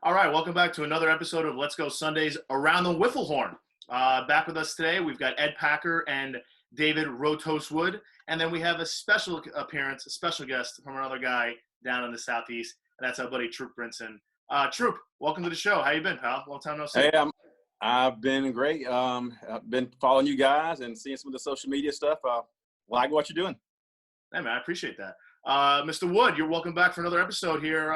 All right, welcome back to another episode of Let's Go Sundays Around the Wiffle Horn. Back with us today, we've got Ed Packer and David Rotos Wood, and then we have a special appearance, a special guest from another guy down in the southeast, and that's our buddy Troup Brinson. Troup, welcome to the show. How you been, pal? Long time no see. Hey, I've been great. I've been following you guys and seeing some of the social media stuff. Like what you're doing. Hey, man, I appreciate that. Mr. Wood, you're welcome back for another episode here.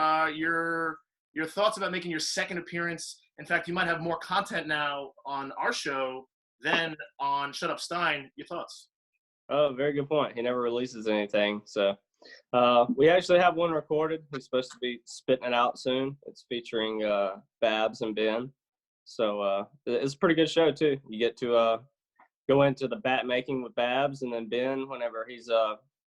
Your thoughts about making your second appearance. In fact, you might have more content now on our show than on Shut Up Stein. Your thoughts? Oh, very good point. He never releases anything. So we actually have one recorded. He's supposed to be spitting it out soon. It's featuring Babs and Ben. So it's a pretty good show, too. You get to go into the bat making with Babs and then Ben whenever he's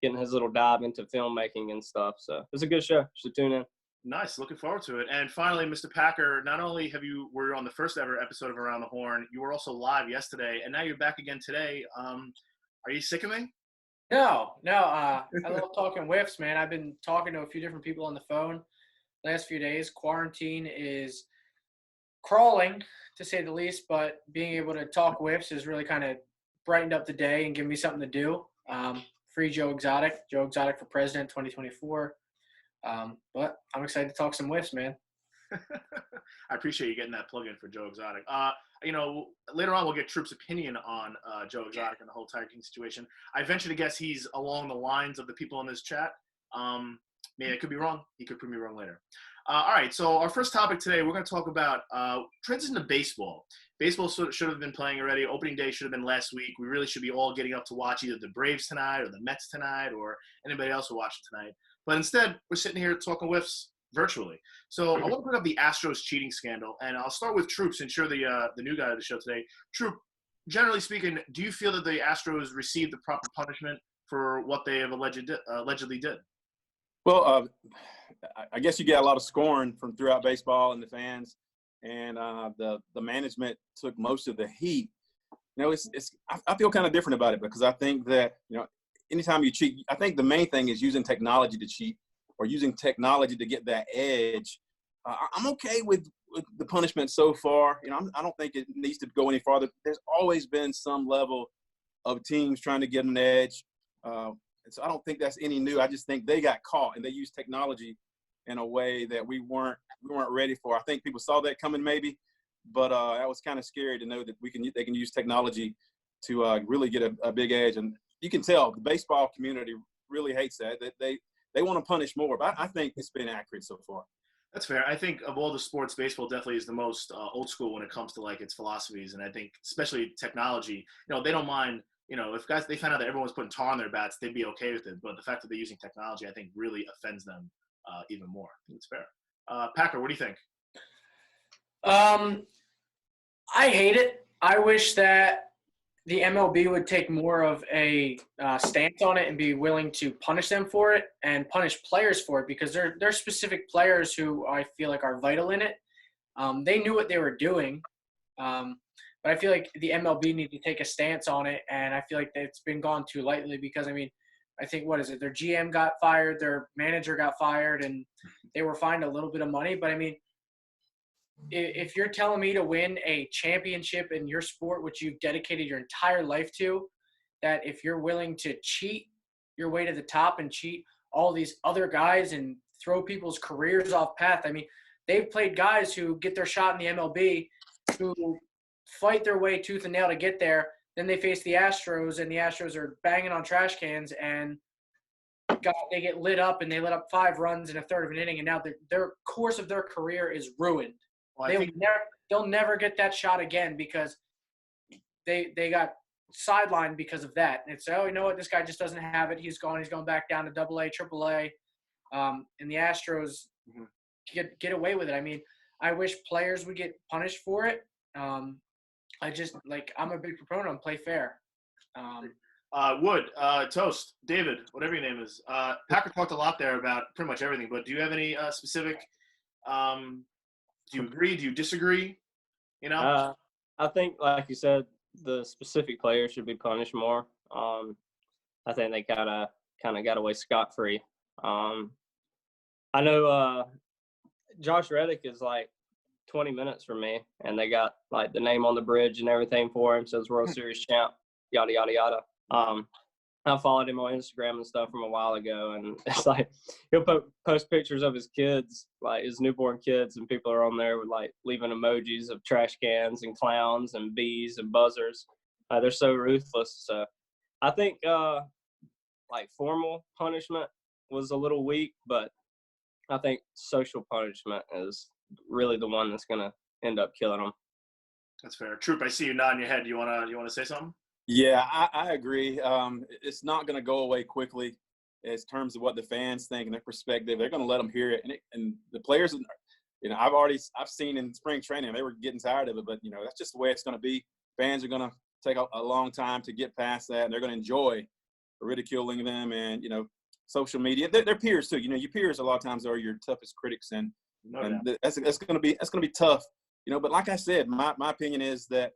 getting his little dive into filmmaking and stuff. So it's a good show. You should tune in. Nice. Looking forward to it. And finally, Mr. Packer, not only were on the first ever episode of Around the Horn, you were also live yesterday, and now you're back again today. Are you sick of me? No. I love talking whiffs, man. I've been talking to a few different people on the phone last few days. Quarantine is crawling, to say the least, but being able to talk whiffs has really kind of brightened up the day and given me something to do. Free Joe Exotic for President 2024. But I'm excited to talk some whiffs, man. I appreciate you getting that plug in for Joe Exotic. Later on we'll get Troop's opinion on Joe Exotic and the whole Tiger King situation. I venture to guess he's along the lines of the people in this chat. I could be wrong. He could prove me wrong later. All right, so our first topic today, we're going to talk about transition to baseball. Baseball should have been playing already. Opening day should have been last week. We really should be all getting up to watch either the Braves tonight or the Mets tonight or anybody else who watch it tonight. But instead, we're sitting here talking whiffs virtually. So I want to bring up the Astros cheating scandal, and I'll start with Troop since you're the new guy of the show today. Troop, generally speaking, do you feel that the Astros received the proper punishment for what they have allegedly did? Well, I guess you get a lot of scorn from throughout baseball and the fans, and the management took most of the heat. I feel kind of different about it because I think that anytime you cheat, I think the main thing is using technology to cheat or using technology to get that edge. I'm okay with the punishment so far. I don't think it needs to go any farther. There's always been some level of teams trying to get an edge. So I don't think that's any new. I just think they got caught and they used technology in a way that we weren't ready for. I think people saw that coming maybe, but that was kind of scary to know that they can use technology to really get a big edge. And you can tell the baseball community really hates that they want to punish more, but I think it's been accurate so far. That's fair. I think of all the sports, baseball definitely is the most old school when it comes to like its philosophies. And I think especially technology, they don't mind, if guys, they found out that everyone's putting tar on their bats, they'd be okay with it. But the fact that they're using technology, I think really offends them even more. I think it's fair. Packer, what do you think? I hate it. I wish that the MLB would take more of a stance on it and be willing to punish them for it and punish players for it because there are specific players who I feel like are vital in it. They knew what they were doing, but I feel like the MLB need to take a stance on it, and I feel like it's been gone too lightly because, I think, their GM got fired, their manager got fired, and they were fined a little bit of money. But, if you're telling me to win a championship in your sport, which you've dedicated your entire life to, that if you're willing to cheat your way to the top and cheat all these other guys and throw people's careers off path, they've played guys who get their shot in the MLB who fight their way tooth and nail to get there. Then they face the Astros, and the Astros are banging on trash cans, and they get lit up, and they let up 5 runs in a third of an inning, and now their course of their career is ruined. Well, they'll never get that shot again because they got sidelined because of that. And it's, you know what, this guy just doesn't have it. He's gone. He's going back down to AA, AAA, and the Astros get away with it. I wish players would get punished for it. I'm a big proponent on play fair. Wood, Toast, David, whatever your name is. Packer talked a lot there about pretty much everything, but do you have any specific do you agree? Do you disagree? I think, like you said, the specific players should be punished more. I think they kind of got away scot-free. I know Josh Reddick is like 20 minutes from me, and they got like the name on the bridge and everything for him. Says World Series champ, yada yada yada. I followed him on Instagram and stuff from a while ago, and it's like he'll post pictures of his kids, like his newborn kids, and people are on there with like leaving emojis of trash cans and clowns and bees and buzzers. They're so ruthless. So I think like formal punishment was a little weak, but I think social punishment is really the one that's gonna end up killing them. That's fair. Troop, I see you nodding your head. You wanna say something? Yeah, I agree. It's not going to go away quickly in terms of what the fans think and their perspective. They're going to let them hear it. And the players, I've seen in spring training, they were getting tired of it, but, that's just the way it's going to be. Fans are going to take a long time to get past that, and they're going to enjoy ridiculing them and, social media. They're peers too. Your peers a lot of times are your toughest critics, and that's going to be tough. But like I said, my opinion is that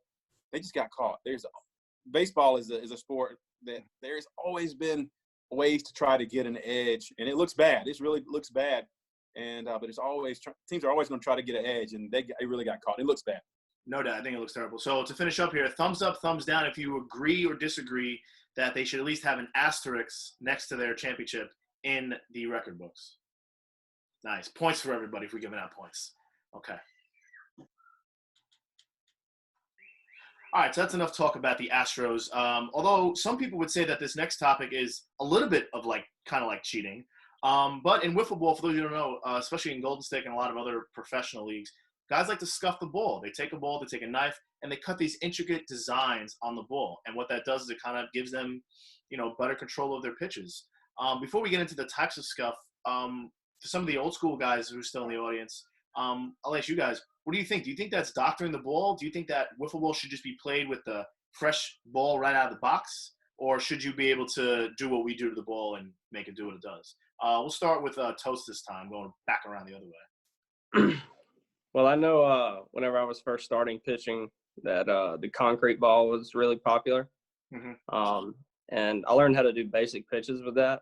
they just got caught. Baseball is a sport that there's always been ways to try to get an edge, and it looks bad. It really looks bad, and but it's always teams are always going to try to get an edge, and they really got caught. It looks bad. No doubt. I think it looks terrible. So to finish up here, thumbs up, thumbs down if you agree or disagree that they should at least have an asterisk next to their championship in the record books. Nice. Points for everybody if we're giving out points. Okay. All right, so that's enough talk about the Astros. Although some people would say that this next topic is a little bit of kind of like cheating. But in wiffle ball, for those of you who don't know, especially in Golden State and a lot of other professional leagues, guys like to scuff the ball. They take a ball, they take a knife, and they cut these intricate designs on the ball. And what that does is it kind of gives them, better control of their pitches. Before we get into the types of scuff, for some of the old school guys who are still in the audience, I'll ask you guys, what do you think? Do you think that's doctoring the ball? Do you think that wiffle ball should just be played with the fresh ball right out of the box? Or should you be able to do what we do to the ball and make it do what it does? We'll start with Toast this time, going back around the other way. Well, I know whenever I was first starting pitching that the concrete ball was really popular. Mm-hmm. And I learned how to do basic pitches with that.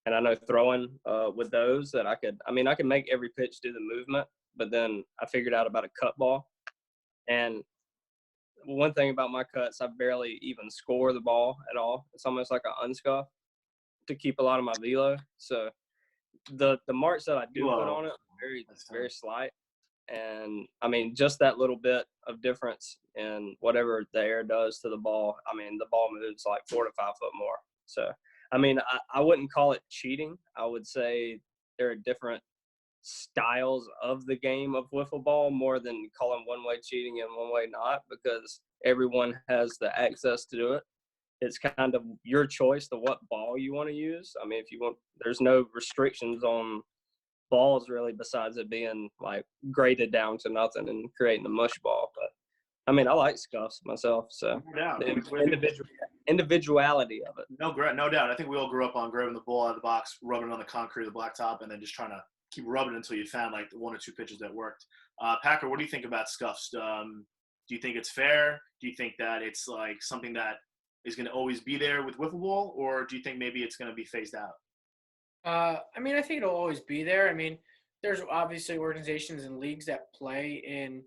And I know throwing with those that I could make every pitch do the movement, but then I figured out about a cut ball. And one thing about my cuts, I barely even score the ball at all. It's almost like an unscuff to keep a lot of my velo. So the marks that I do put on it are very slight. And just that little bit of difference in whatever the air does to the ball, the ball moves like 4 to 5 foot more. So I wouldn't call it cheating. I would say there are different styles of the game of wiffle ball more than calling one way cheating and one way not, because everyone has the access to do it. It's kind of your choice to what ball you want to use. If you want, there's no restrictions on balls really besides it being like graded down to nothing and creating a mush ball. But I like scuffs myself, so the individuality of it. No doubt. I think we all grew up on grabbing the ball out of the box, rubbing it on the concrete of the blacktop, and then just trying to keep rubbing until you found like the 1 or 2 pitches that worked. Packer, what do you think about scuffs? Do you think it's fair? Do you think that it's like something that is going to always be there with wiffle ball, or do you think maybe it's going to be phased out? I think it'll always be there. There's obviously organizations and leagues that play in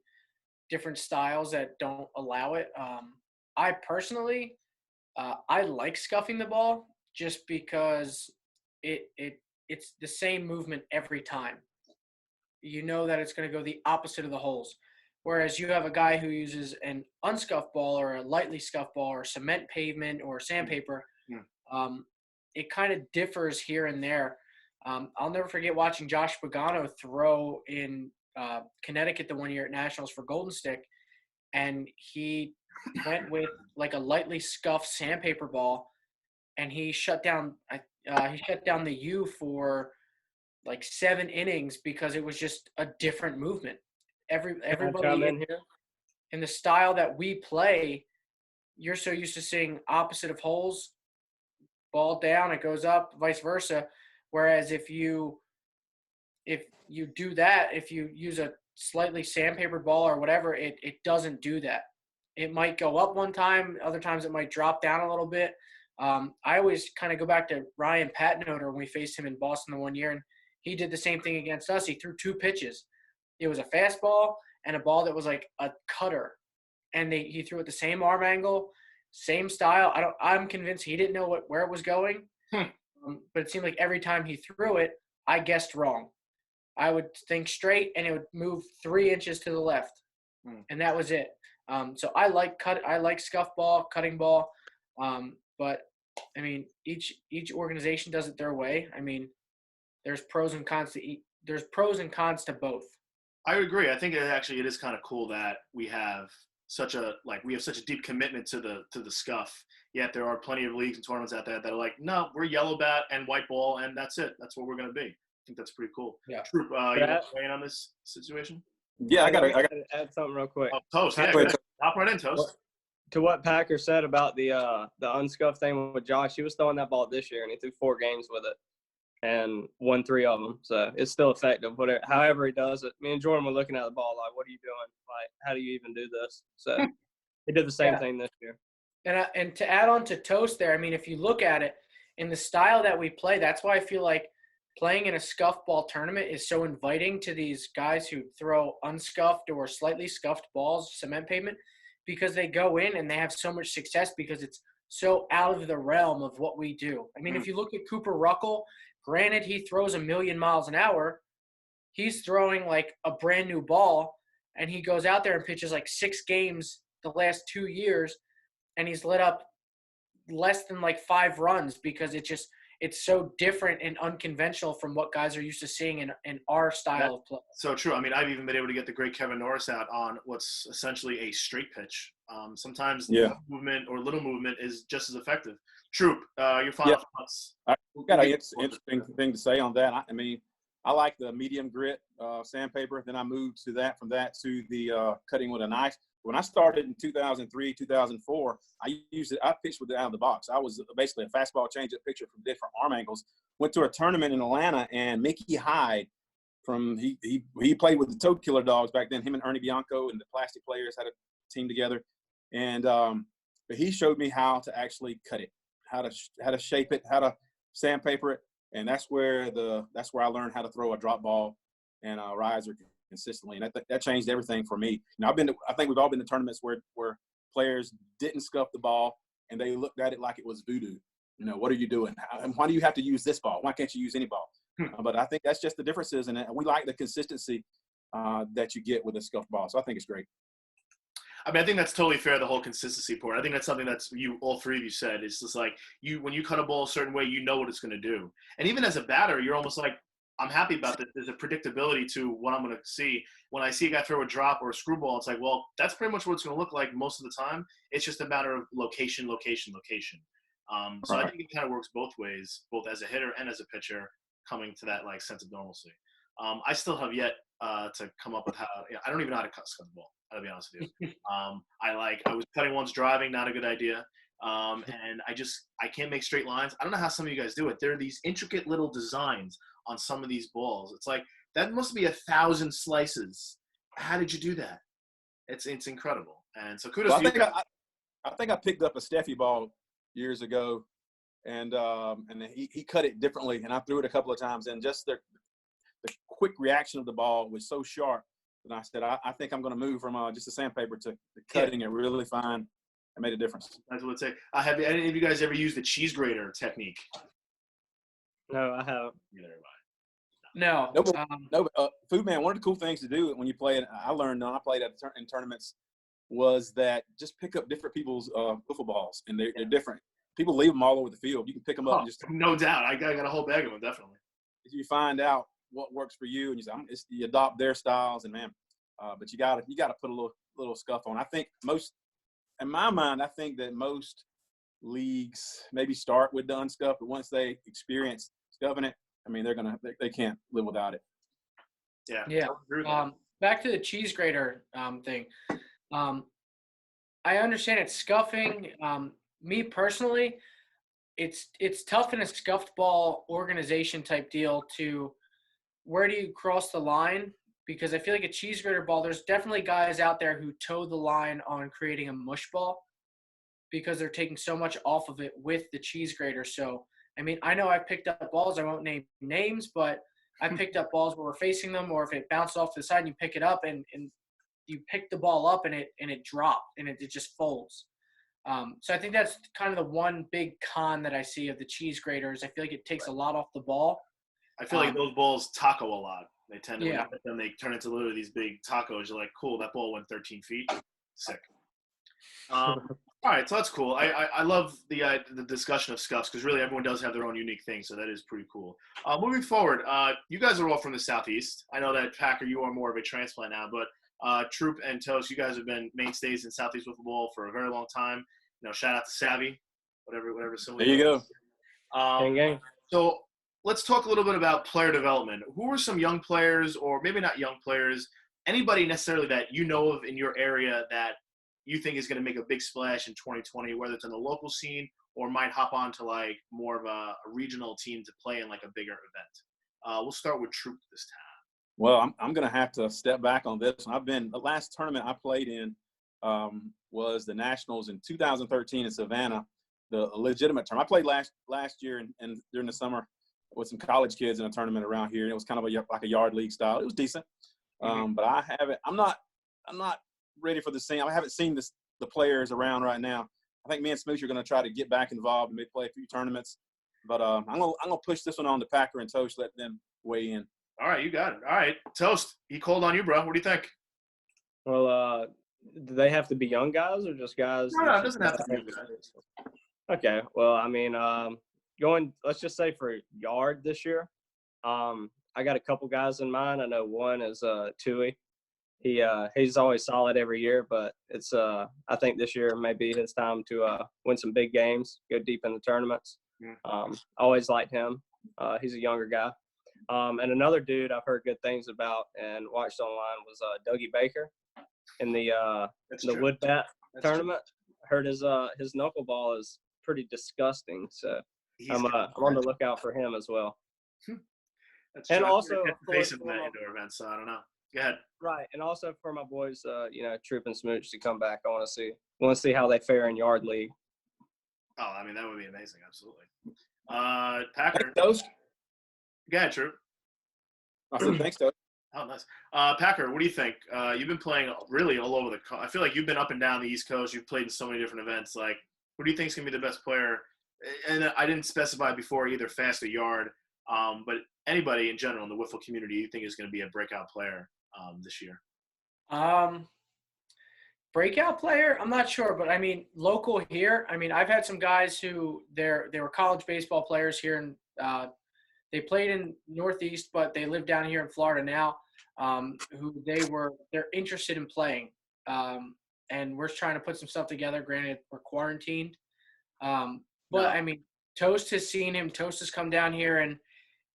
different styles that don't allow it. I personally, I like scuffing the ball just because it's the same movement every time. You know that it's going to go the opposite of the holes. Whereas you have a guy who uses an unscuffed ball or a lightly scuffed ball or cement pavement or sandpaper. It kind of differs here and there. I'll never forget watching Josh Pagano throw in Connecticut the one year at Nationals for Golden Stick, and he went with like a lightly scuffed sandpaper ball, and he shut down the U for like 7 innings because it was just a different movement. Everybody in the style that we play, you're so used to seeing opposite of holes, ball down, it goes up, vice versa. Whereas if you do that, if you use a slightly sandpaper ball or whatever, it doesn't do that. It might go up one time, other times it might drop down a little bit. I always kind of go back to Ryan Patnoder when we faced him in Boston the one year, and he did the same thing against us. He threw 2 pitches. it was a fastball and a ball that was like a cutter, and he threw it the same arm angle, same style. I'm convinced he didn't know where it was going, but it seemed like every time he threw it, I guessed wrong. I would think straight, and it would move 3 inches to the left, and that was it. So I like scuff ball, cutting ball, but I mean each organization does it their way. I mean, there's pros and cons to both. I agree. I think it is kind of cool that we have such a deep commitment to the scuff. Yet there are plenty of leagues and tournaments out there that are like, no, we're yellow bat and white ball, and that's it. That's what we're going to be. I think that's pretty cool. Yeah. Troop, you want to weigh in on this situation? Yeah, I got to add something real quick. Oh, Toast, yeah, hop right in, Toast. To what Packer said about the unscuffed thing with Josh, he was throwing that ball this year, and he threw 4 games with it and won 3 of them. So it's still effective. However he does it. Me and Jordan were looking at the ball like, what are you doing? Like, how do you even do this? So he did the same thing this year. And to add on to Toast there, I mean, if you look at it in the style that we play, that's why I feel like playing in a scuff ball tournament is so inviting to these guys who throw unscuffed or slightly scuffed balls, cement pavement, because they go in and they have so much success because it's so out of the realm of what we do. I mean, if you look at Cooper Ruckle, granted he throws 1,000,000 miles an hour, he's throwing like a brand new ball, and he goes out there and pitches like 6 games the last 2 years, and he's let up less than like 5 runs because it's so different and unconventional from what guys are used to seeing in our style of play. So true. I mean, I've even been able to get the great Kevin Norris out on what's essentially a straight pitch. Sometimes movement or little movement is just as effective. Troop, your final thoughts? I got an interesting thing to say on that. I mean, I like the medium grit sandpaper. Then I moved from that to the cutting with a knife. When I started in 2003, 2004, I pitched with it out of the box. I was basically a fastball changeup pitcher from different arm angles. Went to a tournament in Atlanta, and Mickey Hyde he played with the Toad Killer Dogs back then. Him and Ernie Bianco and the Plastic Players had a team together, and but he showed me how to actually cut it, how to shape it, how to sandpaper it, and that's where I learned how to throw a drop ball and a riser consistently, and that changed everything for me. I think we've all been to tournaments where players didn't scuff the ball and they looked at it like it was voodoo. What are you doing? Why do you have to use this ball? Why can't you use any ball? But I think that's just the differences, and we like the consistency that you get with a scuffed ball. So I think it's great. I mean, I think that's totally fair, the whole consistency part. I think that's something that's all three of you said. It's just like when you cut a ball a certain way, you know what it's going to do. And even as a batter, you're almost like, I'm happy about this. There's a predictability to what I'm going to see. When I see a guy throw a drop or a screwball, it's like, well, that's pretty much what it's going to look like most of the time. It's just a matter of location. So I think it kind of works both ways, both as a hitter and as a pitcher, coming to that like sense of normalcy. I still have yet to come up with how. I don't even know how to cut the ball. I'll be honest with you. I was cutting once driving, not a good idea. And I can't make straight lines. I don't know how some of you guys do it. There are these intricate little designs on some of these balls. It's like, that must be 1,000 slices. How did you do that? It's incredible. And so kudos to you. I think I picked up a Steffi ball years ago, and he cut it differently, and I threw it a couple of times, and just the quick reaction of the ball was so sharp that I said, I think I'm going to move from just a sandpaper to cutting it really fine. It made a difference. That's what I'd say. Have any of you guys ever used the cheese grater technique? No, I haven't. Neither have I. No. Food Man, one of the cool things to do when you play it, I learned when I played in tournaments, was that just pick up different people's wiffle balls, and they're different. People leave them all over the field. You can pick them up. No doubt. I got a whole bag of them, definitely. You find out what works for you, and you adopt their styles, and but you got to put a little scuff on. I think in my mind, I think that most leagues maybe start with the unscuffed, but once they experience scuffing it, I mean, they can't live without it. Yeah. Back to the cheese grater thing. I understand it's scuffing. Me personally, it's tough in a scuffed ball organization type deal to where do you cross the line? Because I feel like a cheese grater ball, there's definitely guys out there who toe the line on creating a mush ball because they're taking so much off of it with the cheese grater. So, I mean, I know I've picked up balls. I won't name names, but I picked up balls where we're facing them, or if it bounced off to the side and you pick it up and you pick the ball up and it dropped and it just folds. So I think that's kind of the one big con that I see of the cheese graters. I feel like it takes a lot off the ball. I feel like those balls taco a lot. They tend to, when Yeah. you hit them, they turn into literally these big tacos. You're like, cool, that ball went 13 feet. Sick. All right, so that's cool. I love the discussion of scuffs because really everyone does have their own unique thing, so that is pretty cool. Moving forward, you guys are all from the Southeast. I know that, Packer, you are more of a transplant now, but Troup and Toast, you guys have been mainstays in Southeast wiffle ball for a very long time. You know, shout out to Savvy, whatever. There you go. Gang. So let's talk a little bit about player development. Who are some young players, or maybe not young players, anybody necessarily that you know of in your area that you think is going to make a big splash in 2020, whether it's in the local scene or might hop on to like more of a regional team to play in like a bigger event? We'll start with Troup this time. Well, I'm going to have to step back on this one. The last tournament I played in was the Nationals in 2013 in Savannah, the legitimate tournament. I played last year and during the summer with some college kids in a tournament around here. And it was kind of like a yard league style. It was decent. But I'm not ready for the scene. I haven't seen the players around right now. I think me and Smooch are going to try to get back involved and maybe play a few tournaments. But I'm gonna push this one on to Packer and Toast, let them weigh in. All right, you got it. All right, Toast, he called on you, bro. What do you think? Well, do they have to be young guys or just guys? No, it doesn't have to be young guys. Okay. Well, I mean, let's just say for yard this year, I got a couple guys in mind. I know one is Tui. He's always solid every year, but it's I think this year may be his time to win some big games, go deep in the tournaments. Always liked him. He's a younger guy. And another dude I've heard good things about and watched online was Dougie Baker in the wood bat tournament. I heard his knuckleball is pretty disgusting, so I'm on the lookout for him as well. That's and true. also, face him in that indoor event, so I don't know. Go ahead. Right, and also for my boys, Troup and Smooch to come back. I want to see how they fare in yard league. Oh, I mean that would be amazing, absolutely. Packer. Toast. Go ahead, Troup. I said thanks, Toast. Oh, nice. Packer, what do you think? You've been playing really all over I feel like you've been up and down the East Coast. You've played in so many different events. Like, who do you think is going to be the best player? And I didn't specify before either fast or yard, but anybody in general in the wiffle community you think is going to be a breakout player this year? Breakout player? I'm not sure, but I mean, local here. I mean, I've had some guys who they were college baseball players here, and they played in Northeast, but they live down here in Florida now. Who they're interested in playing, and we're trying to put some stuff together. Granted, we're quarantined, but I mean, Toast has seen him. Toast has come down here, and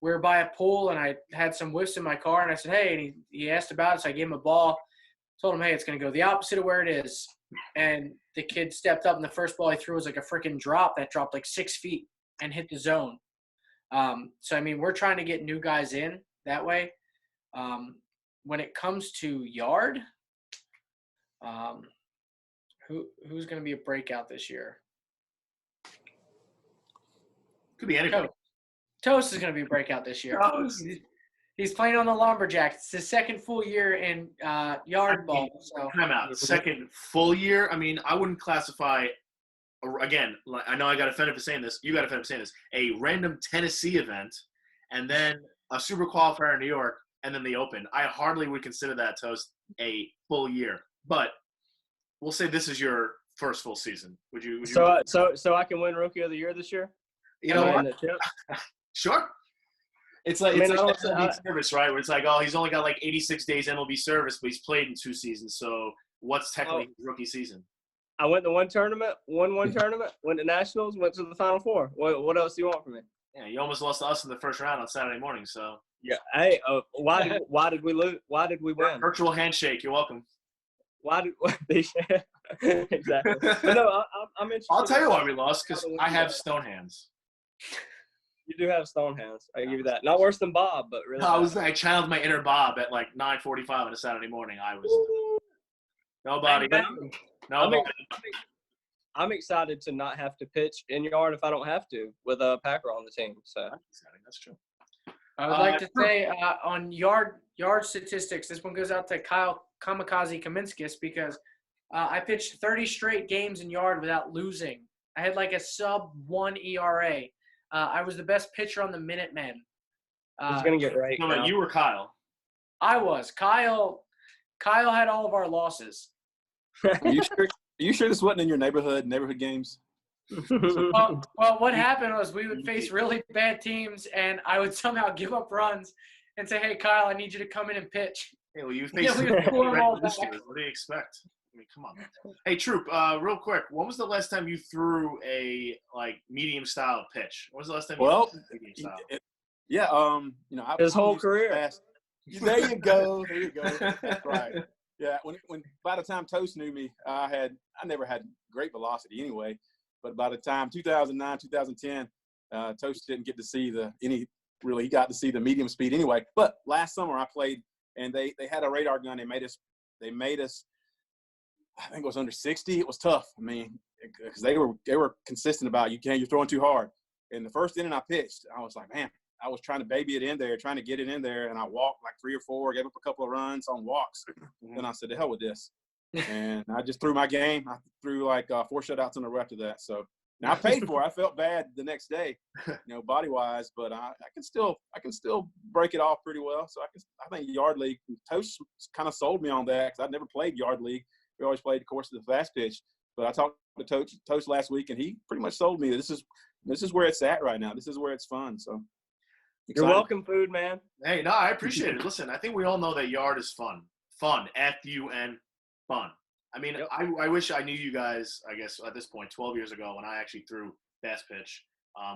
we were by a pool, and I had some whiffs in my car, and I said, hey, and he asked about it, so I gave him a ball. Told him, hey, it's going to go the opposite of where it is. And the kid stepped up, and the first ball he threw was like a freaking drop that dropped like 6 feet and hit the zone. So, I mean, we're trying to get new guys in that way. When it comes to yard, who's going to be a breakout this year? Could be anybody. Toast is going to be a breakout this year. He's playing on the Lumberjacks. It's his second full year in yard ball. So. Time out. Second full year? I mean, I wouldn't classify, again, I know I got offended for saying this. You got offended for saying this. A random Tennessee event and then a super qualifier in New York and then the Open. I hardly would consider that, Toast, a full year. But we'll say this is your first full season. Would you? So I can win Rookie of the Year this year? You know what? Sure. It's like MLB service, right? Where it's like, oh, he's only got like 86 days MLB service, but he's played in 2 seasons. So what's technically his rookie season? I went to one tournament, won one tournament, went to Nationals, went to the Final Four. What else do you want from me? Yeah, you almost lost to us in the first round on Saturday morning. So yeah, hey, why did we lose? Why did we win? Virtual handshake. You're welcome. Why did exactly? But no, I'm interested. I'll tell you why we lost, because I have stone hands. You do have stone hands. I give you that. Not worse than Bob, but really. No, I channeled my inner Bob at like 9:45 on a Saturday morning. I was nobody. I'm excited to not have to pitch in yard if I don't have to with a Packer on the team. So that's exciting. That's true. I would like to say on yard statistics, this one goes out to Kyle Kamikaze Kaminskis because I pitched 30 straight games in yard without losing. I had like a sub-1 ERA. I was the best pitcher on the Minutemen. He's gonna get right. No, now. you or Kyle? I was. Kyle had all of our losses. Are you sure this wasn't in your neighborhood games? Well, what happened was we would face really bad teams, and I would somehow give up runs and say, "Hey, Kyle, I need you to come in and pitch." Hey, well, you faced we would pull them all back. What do you expect? I mean, come on. Hey, Troup, real quick, when was the last time you threw a medium style pitch? When was the last time? Well, you threw medium style? His whole career. There you go. That's right. Yeah, when by the time Toast knew me, I never had great velocity anyway. But by the time 2009, 2010, Toast didn't get to see he got to see the medium speed anyway. But last summer I played, and they had a radar gun. They made us. I think it was under 60. It was tough. I mean, because they were consistent about you're throwing too hard. In the first inning I pitched, I was like, man, I was trying to baby it in there, trying to get it in there, and I walked like 3 or 4, gave up a couple of runs on walks. Then I said, the hell with this. And I just threw my game. I threw like 4 shutouts in a row after that. So now I paid for it. I felt bad the next day, body wise, but I can still break it off pretty well. So I think yard league, Toast kind of sold me on that because I'd never played yard league. We always played, of course, the fast pitch. But I talked to Toast last week, and he pretty much sold me. This is where it's at right now. This is where it's fun. So you're welcome, food man. Hey, no, I appreciate it. Listen, I think we all know that yard is fun. Fun, F-U-N, fun. I mean, yep. I wish I knew you guys, I guess, at this point, 12 years ago when I actually threw fast pitch.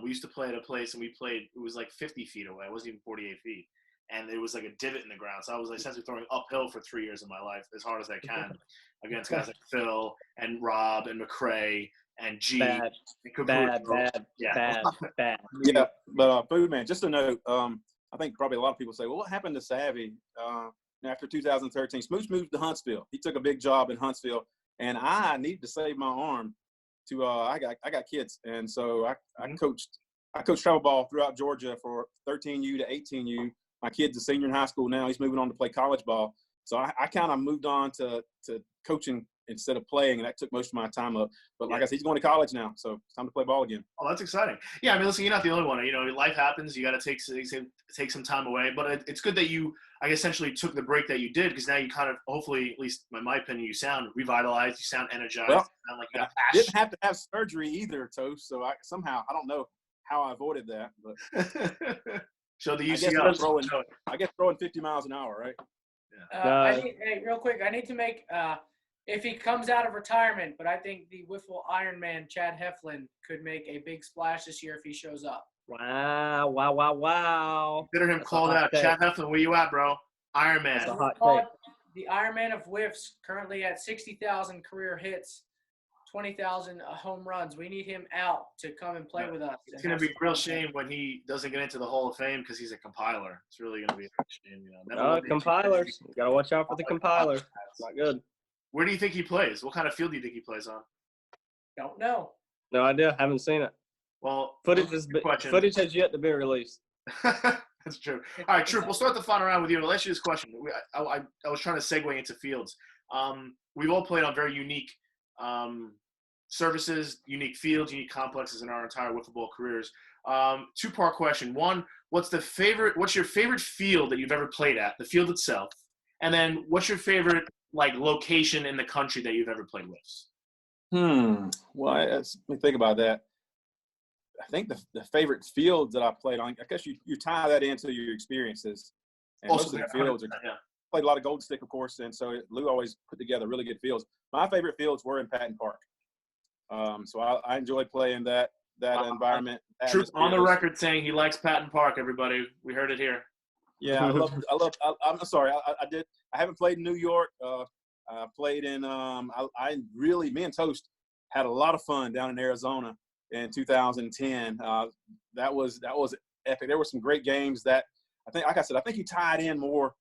We used to play at a place, and it was like 50 feet away. It wasn't even 48 feet. And there was like a divot in the ground. So I was essentially throwing uphill for 3 years of my life as hard as I can against guys like Phil and Rob and McCray and G. Bad. Yeah. Yeah, but Food Man, just a note, I think probably a lot of people say, well, what happened to Savvy after 2013? Smooch moved to Huntsville. He took a big job in Huntsville, and I needed to save my arm to I got kids, and so I coached travel ball throughout Georgia for 13U to 18U. My kid's a senior in high school now. He's moving on to play college ball. So I kind of moved on to coaching instead of playing, and that took most of my time up. But like I said, he's going to college now, so it's time to play ball again. Oh, that's exciting. Yeah, I mean, listen, you're not the only one. Life happens. You got to take some time away. But it's good that you, essentially took the break that you did, because now you kind of, hopefully, at least in my opinion, you sound revitalized. You sound energized. Well, you sound like you got I didn't have to have surgery either, Toast. So I don't know how I avoided that. But so the UCL. I guess throwing 50 miles an hour, right? Yeah. Real quick, I need to make if he comes out of retirement, but I think the Wiffle Ironman Chad Heflin could make a big splash this year if he shows up. Wow. Consider him called out. Chad Heflin, where you at, bro? Ironman. That's a hot take. The Ironman of Wiffs, currently at 60,000 career hits, 20,000 home runs. We need him out to come and play with us. It's going to be a real shame when he doesn't get into the Hall of Fame because he's a compiler. It's really going to be a shame. Compilers. You got to watch out for the compilers. It's not good. Where do you think he plays? What kind of field do you think he plays on? Don't know. No idea. Haven't seen it. Well, footage has yet to be released. That's true. All right, Troup, we'll start the final round with you. I'll ask you this question. I was trying to segue into fields. We've all played on very unique surfaces, unique fields, unique complexes in our entire wiffle ball careers. 2-part question. One, what's your favorite field that you've ever played at, the field itself? And then what's your favorite location in the country that you've ever played with? Well, let me think about that. I think the favorite fields that I played on, I guess you tie that into your experiences. And most of the fields played a lot of Gold Stick, of course, and so Lou always put together really good fields. My favorite fields were in Patton Park. So I enjoyed playing that environment. Troup on the record saying he likes Patton Park, everybody. We heard it here. Yeah, I'm sorry. I haven't played in New York. I played in, me and Toast had a lot of fun down in Arizona in 2010. That was epic. There were some great games that I think he tied in more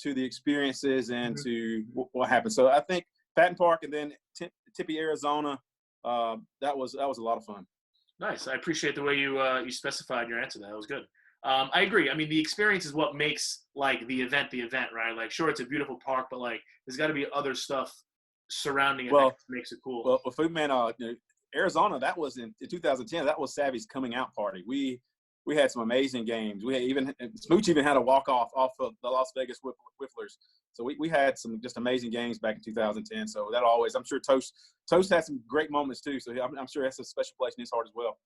to the experiences and to what happened. So I think Patton Park and then Tempe, Arizona, that was a lot of fun. Nice. I appreciate the way you specified your answer. That was good. I agree. I mean, the experience is what makes like the event, right? Like, sure, it's a beautiful park, but like, there's got to be other stuff surrounding it that makes it cool. Well, Food Man, Arizona, that was in 2010. That was Savvy's coming out party. We had some amazing games. We had Smooch even had a walk off of the Las Vegas Whifflers. So we had some just amazing games back in 2010. So that always, I'm sure Toast had some great moments too. So I'm sure that's a special place in his heart as well.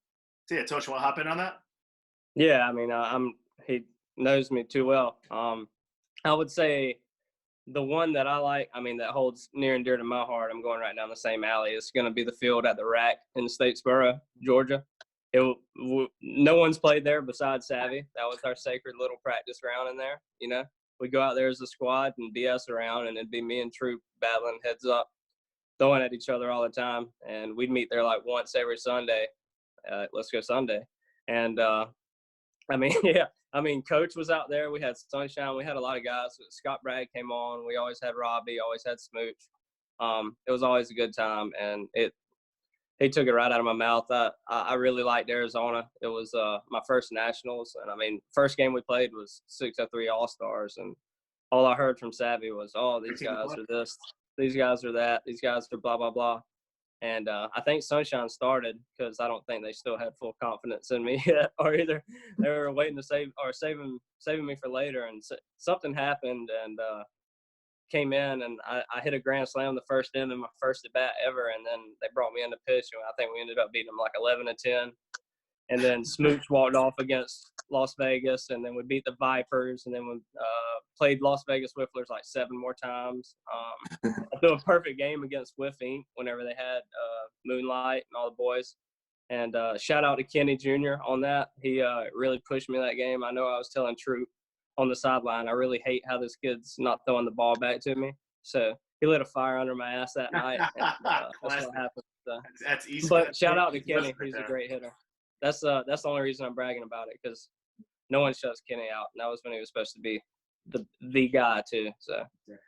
So yeah, Toast, you want to hop in on that? Yeah, I mean, he knows me too well. I would say the one that I like, I mean, that holds near and dear to my heart, I'm going right down the same alley. It's going to be the field at the Rack in Statesboro, Georgia. No one's played there besides Savvy. That was our sacred little practice ground in there. You know, we go out there as a squad and BS around, and it'd be me and Troup battling heads up, throwing at each other all the time. And we'd meet there like once every Sunday. Let's go Sunday. And I mean, yeah. I mean, Coach was out there. We had Sunshine. We had a lot of guys. Scott Bragg came on. We always had Robbie. Always had Smooch. It was always a good time, and he took it right out of my mouth. I really liked Arizona. It was my first nationals, and I mean, first game we played was 603 All-Stars, and all I heard from Savvy was, "Oh, these guys are this, these guys are that, these guys are blah blah blah." And I think Sunshine started because I don't think they still had full confidence in me yet, or either they were waiting to saving me for later. And something happened and came in, and I hit a grand slam the first inning, my first at bat ever. And then they brought me in to pitch, and I think we ended up beating them like 11-10. And then Smooch walked off against Las Vegas, and then we beat the Vipers, and then we played Las Vegas Whifflers like 7 more times. I threw a perfect game against Whiff Inc. whenever they had Moonlight and all the boys. And shout out to Kenny Jr. on that. He really pushed me that game. I know I was telling Troup on the sideline, I really hate how this kid's not throwing the ball back to me. So he lit a fire under my ass that night. And, that's what happened. So. That's easy. But shout out to Kenny. He's a great hitter. That's the only reason I'm bragging about it, because no one shuts Kenny out. And that was when he was supposed to be the guy too.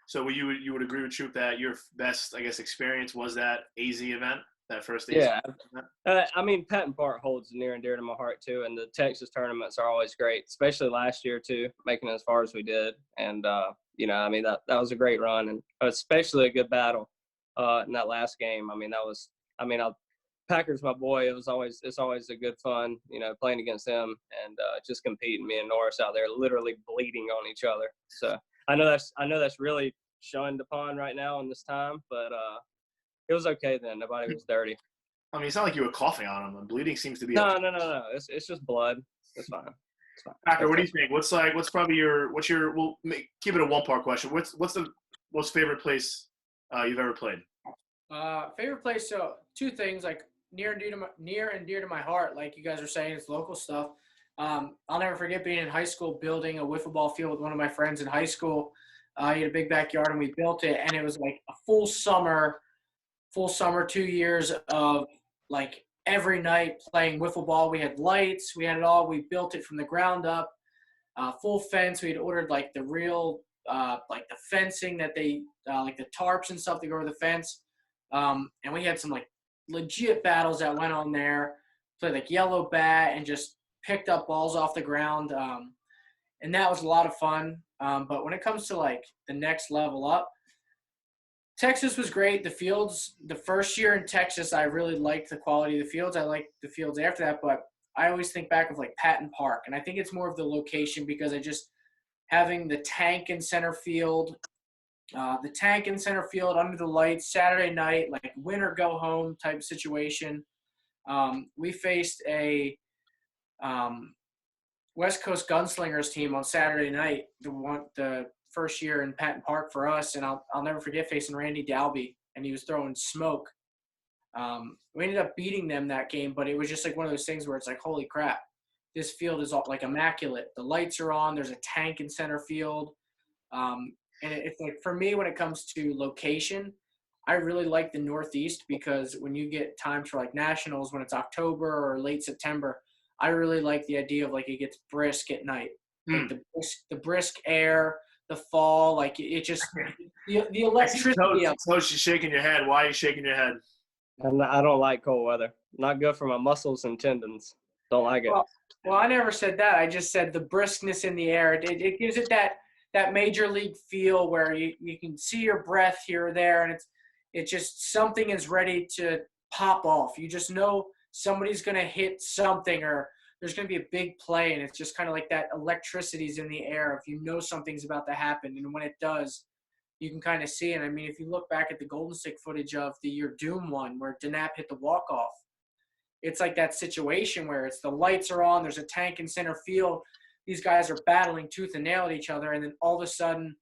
So you would agree with Troup that your best, I guess, experience was that AZ event, that first AZ yeah. event? I mean, Patton Park holds near and dear to my heart too, and the Texas tournaments are always great, especially last year too, making it as far as we did. And you know, I mean, that was a great run, and especially a good battle in that last game. I mean, Packard's my boy. It's always a good fun, you know, playing against him and just competing. Me and Norris out there literally bleeding on each other. So I know that's really shunned upon right now in this time, but it was okay then. Nobody was dirty. I mean, it's not like you were coughing on him. Bleeding seems to be no. It's just blood. It's fine. Packer, what do you think? We'll keep it a one-part question. What's the most favorite place you've ever played? Favorite place. So 2 things, like near and dear to my heart. Like you guys are saying, it's local stuff. I'll never forget being in high school, building a wiffle ball field with one of my friends in high school. He had a big backyard, and we built it, and it was like a full summer, 2 years of like every night playing wiffle ball. We had lights, we had it all. We built it from the ground up, full fence. We had ordered like the real, like the fencing that they, like the tarps and stuff that go over the fence. And we had some like legit battles that went on there. Played like yellow bat and just picked up balls off the ground. And that was a lot of fun. But when it comes to like the next level up, Texas was great. The fields, the first year in Texas, I really liked the quality of the fields. I liked the fields after that, but I always think back of like Patton Park, and I think it's more of the location because I just having the tank in center field, under the lights, Saturday night, like win or go home type of situation. We faced a West Coast Gunslingers team on Saturday night, the first year in Patton Park for us, and I'll never forget facing Randy Dalby, and he was throwing smoke. We ended up beating them that game, but it was just like one of those things where it's like, holy crap, this field is all like immaculate. The lights are on. There's a tank in center field. And it's like, for me, when it comes to location, I really like the Northeast because when you get times for like nationals, when it's October or late September, I really like the idea of like it gets brisk at night. Like the brisk air, the fall, like it just the electricity. So she's shaking your head. Why are you shaking your head? And I don't like cold weather. Not good for my muscles and tendons. Don't like it. Well, I never said that. I just said the briskness in the air. It gives it that major league feel where you can see your breath here or there, and it's just something is ready to pop off. You just know somebody's going to hit something, or there's going to be a big play, and it's just kind of like that electricity's in the air. If you know something's about to happen, and when it does, you can kind of see it. I mean, if you look back at the Golden Stick footage of the year Doom one where Denap hit the walk-off, it's like that situation where it's the lights are on, there's a tank in center field, these guys are battling tooth and nail at each other, and then all of a sudden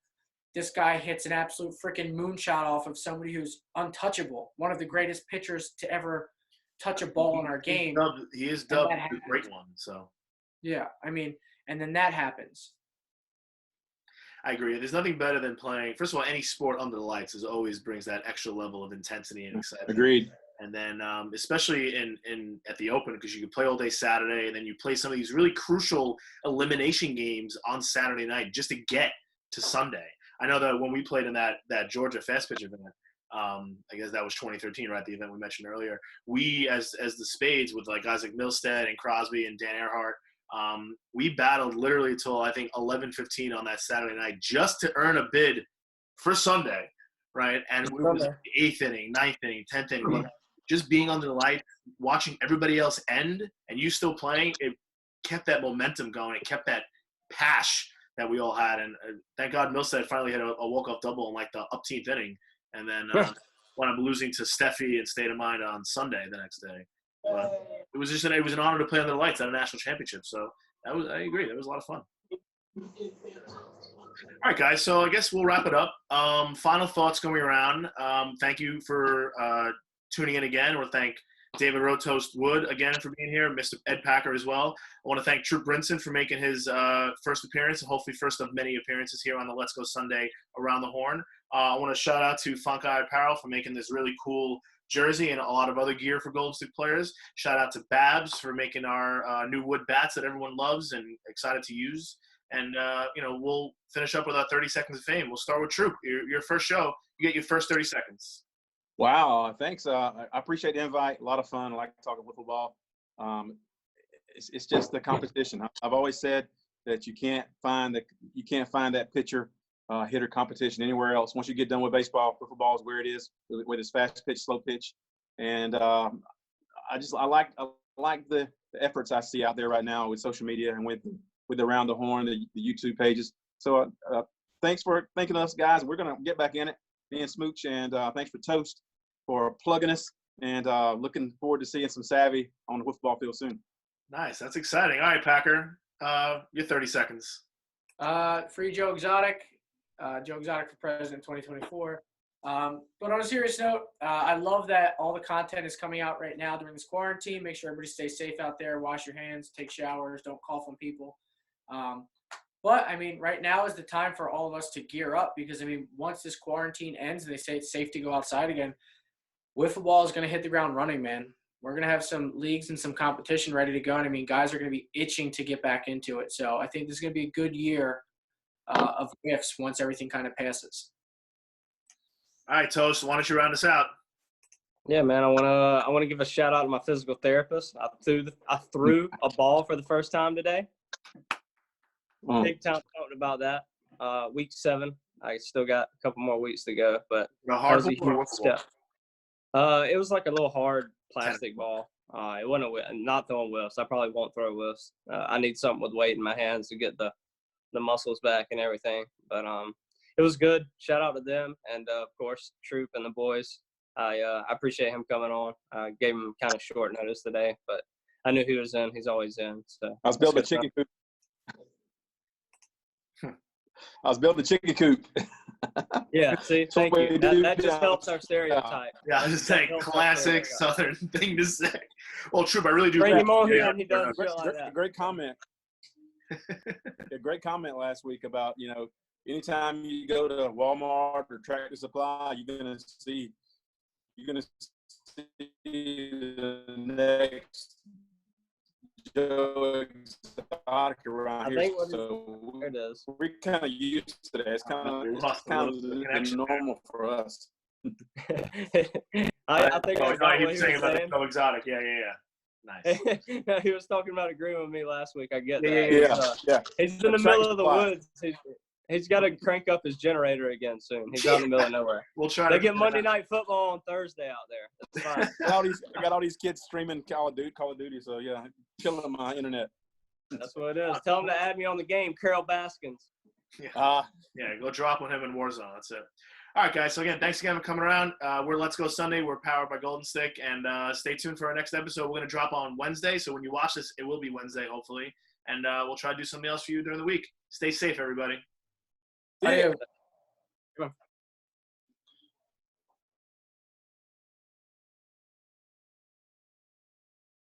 this guy hits an absolute freaking moonshot off of somebody who's untouchable, one of the greatest pitchers to ever touch a ball in our game. He is dubbed the great one. So yeah, I mean, and then that happens. I agree. There's nothing better than playing. First of all, any sport under the lights always brings that extra level of intensity and excitement. Agreed. And then, especially at the Open, because you can play all day Saturday, and then you play some of these really crucial elimination games on Saturday night just to get to Sunday. I know that when we played in that Georgia fast pitch event, I guess that was 2013, right? The event we mentioned earlier. We, as the Spades, with like guys like Milstead and Crosby and Dan Earhart, we battled literally till I think 11:15 on that Saturday night just to earn a bid for Sunday, right? And it was the 8th inning, 9th inning, 10th inning. Just being under the light, watching everybody else end, and you still playing, it kept that momentum going. It kept that pash that we all had. And thank God Milstead finally had a walk-off double in like the 18th inning. And then when I'm losing to Steffi and State of Mind on Sunday the next day. But it was an honor to play under the lights at a national championship. So I agree. That was a lot of fun. All right, guys. So I guess we'll wrap it up. Final thoughts going around. Thank you for tuning in again. I want to thank David Rotoast Wood again for being here, Mr. Ed Packer as well. I want to thank Troup Brinson for making his first appearance, and hopefully first of many appearances here on the Let's Go Sunday Around the Horn. I want to shout out to Funk Eye Apparel for making this really cool jersey and a lot of other gear for Golden Stick players. Shout out to Babs for making our new wood bats that everyone loves and excited to use. And, we'll finish up with our 30 seconds of fame. We'll start with Troup. Your first show, you get your first 30 seconds. Wow, thanks. I appreciate the invite. A lot of fun. I like talking wiffle ball. It's just the competition. I've always said that you can't find that pitcher hitter competition anywhere else. Once you get done with baseball, wiffle ball is where it is, with its fast pitch, slow pitch, and I like the efforts I see out there right now with social media and with Around the Horn, the YouTube pages. So thanks for thanking us, guys. We're gonna get back in it, me and Smooch, and thanks for Toast for plugging us, and looking forward to seeing some Savvy on the football field soon. Nice. That's exciting. All right, Packer, your 30 seconds. Free Joe Exotic. Joe Exotic for President 2024. But on a serious note, I love that all the content is coming out right now during this quarantine. Make sure everybody stays safe out there. Wash your hands, take showers, don't cough on people. But, I mean, right now is the time for all of us to gear up because, I mean, once this quarantine ends and they say it's safe to go outside again, wiffle ball is going to hit the ground running, man. We're going to have some leagues and some competition ready to go. And, I mean, guys are going to be itching to get back into it. So I think this is going to be a good year of wiffs once everything kind of passes. All right, Toast, why don't you round us out? Yeah, man, I want to give a shout out to my physical therapist. I threw a ball for the first time today. Big time talking about that. Week 7. I still got a couple more weeks to go, but a hard that was a huge step. It was like a little hard plastic ball. It wasn't not throwing whiffs. I probably won't throw whiffs. I need something with weight in my hands to get the muscles back and everything. But it was good. Shout out to them and of course Troup and the boys. I appreciate him coming on. I gave him kind of short notice today, but I knew he was in. He's always in. So I was building a chicken coop. I was building a chicken coop. Yeah, see, thank you. That just helps our stereotype. Yeah, I was just saying, classic Southern thing to say. Well, Troup, I really do. Bring him on here and he does shit like that. Great comment. A great comment last week about, anytime you go to Walmart or Tractor Supply, you're gonna see the next Joe Exotic around here. So it is. We're kind of used to that. It's kind of the normal for us. I think I know you're saying about the Joe Exotic. Yeah. Nice. He was talking about agreeing with me last week. I get that. Yeah. He's in the middle of the woods. He's got to crank up his generator again soon. He's out in the middle of nowhere. We'll try. They get Monday Night Football on Thursday out there. That's fine. I got all these kids streaming Call of Duty. So yeah, killing my internet. That's what it is. Tell them to add me on the game, Carol Baskins. Yeah, go drop on him in Warzone. That's it. All right, guys. So again, thanks again for coming around. We're Let's Go Sunday. We're powered by Golden Stick, and stay tuned for our next episode. We're going to drop on Wednesday, so when you watch this, it will be Wednesday, hopefully, and we'll try to do something else for you during the week. Stay safe, everybody. Yeah.